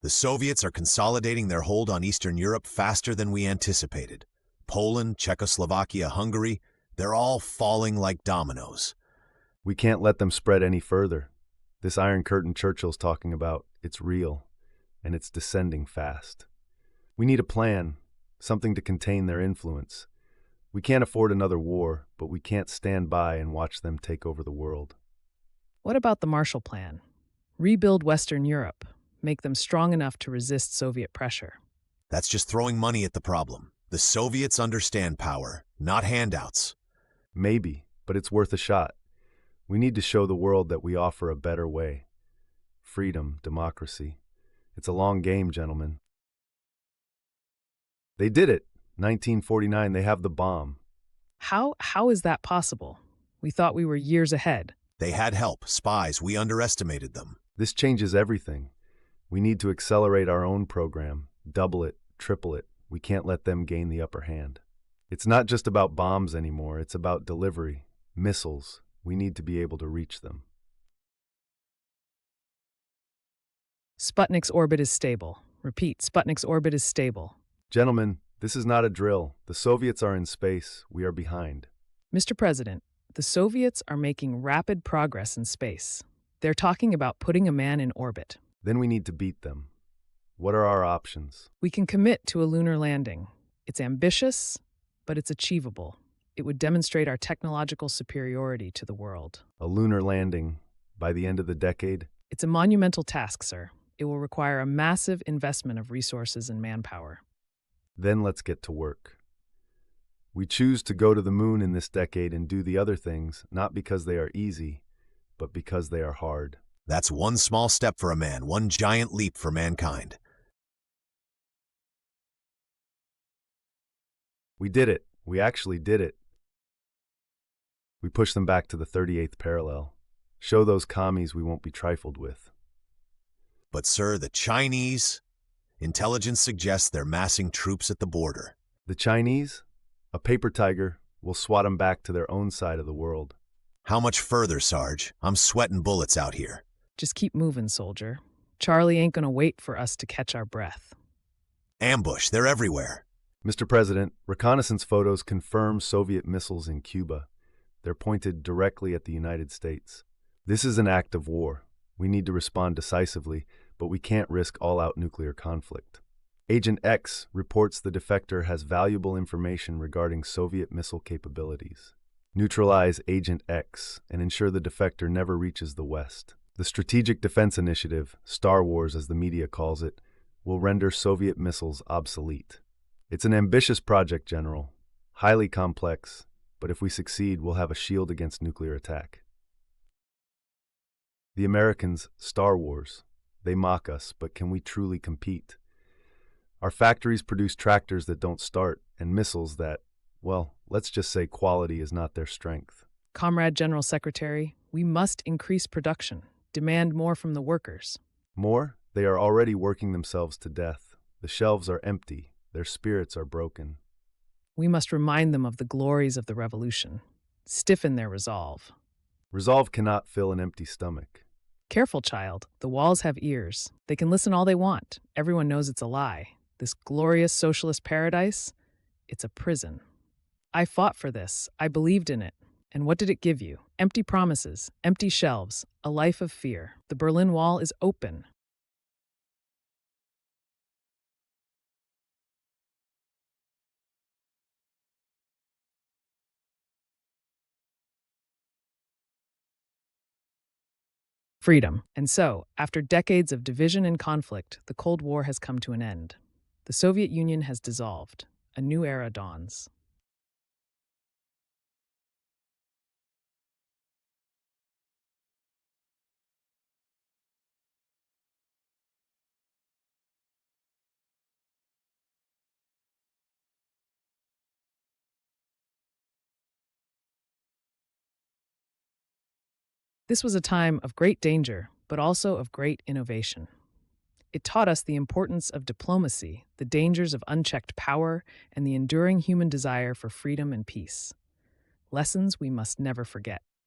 The Soviets are consolidating their hold on Eastern Europe faster than we anticipated. Poland, Czechoslovakia, Hungary, they're all falling like dominoes. We can't let them spread any further. This Iron Curtain Churchill's talking about, it's real, and it's descending fast. We need a plan, something to contain their influence. We can't afford another war, but we can't stand by and watch them take over the world. What about the Marshall Plan? Rebuild Western Europe, make them strong enough to resist Soviet pressure. That's just throwing money at the problem. The Soviets understand power, not handouts. Maybe, but it's worth a shot. We need to show the world that we offer a better way. Freedom, democracy. It's a long game, gentlemen. They did it. 1949, they have the bomb. How is that possible? We thought we were years ahead. They had help, spies, we underestimated them. This changes everything. We need to accelerate our own program, double it, triple it. We can't let them gain the upper hand. It's not just about bombs anymore, it's about delivery, missiles. We need to be able to reach them. Sputnik's orbit is stable. Repeat, Sputnik's orbit is stable. Gentlemen, this is not a drill. The Soviets are in space. We are behind. Mr. President, the Soviets are making rapid progress in space. They're talking about putting a man in orbit. Then we need to beat them. What are our options? We can commit to a lunar landing. It's ambitious, but it's achievable. It would demonstrate our technological superiority to the world. A lunar landing by the end of the decade? It's a monumental task, sir. It will require a massive investment of resources and manpower. Then let's get to work. We choose to go to the moon in this decade and do the other things, not because they are easy, but because they are hard. That's one small step for a man, one giant leap for mankind. We did it. We actually did it. We push them back to the 38th parallel. Show those commies we won't be trifled with. But sir, the Chinese... Intelligence suggests they're massing troops at the border. The Chinese? A paper tiger will swat them back to their own side of the world. How much further, Sarge? I'm sweating bullets out here. Just keep moving, soldier. Charlie ain't gonna wait for us to catch our breath. Ambush, they're everywhere. Mr. President, reconnaissance photos confirm Soviet missiles in Cuba. They're pointed directly at the United States. This is an act of war. We need to respond decisively, but we can't risk all-out nuclear conflict. Agent X reports the defector has valuable information regarding Soviet missile capabilities. Neutralize Agent X and ensure the defector never reaches the West. The Strategic Defense Initiative, Star Wars as the media calls it, will render Soviet missiles obsolete. It's an ambitious project, General, highly complex, but if we succeed, we'll have a shield against nuclear attack. The Americans, Star Wars. They mock us, but can we truly compete? Our factories produce tractors that don't start, and missiles that, well, let's just say quality is not their strength. Comrade General Secretary, we must increase production, demand more from the workers. More? They are already working themselves to death. The shelves are empty. Their spirits are broken. We must remind them of the glories of the revolution, stiffen their resolve. Resolve cannot fill an empty stomach. Careful, child. The walls have ears. They can listen all they want. Everyone knows it's a lie. This glorious socialist paradise, it's a prison. I fought for this. I believed in it. And what did it give you? Empty promises, empty shelves, a life of fear. The Berlin Wall is open. Freedom. And so, after decades of division and conflict, the Cold War has come to an end. The Soviet Union has dissolved. A new era dawns. This was a time of great danger, but also of great innovation. It taught us the importance of diplomacy, the dangers of unchecked power, and the enduring human desire for freedom and peace. Lessons we must never forget.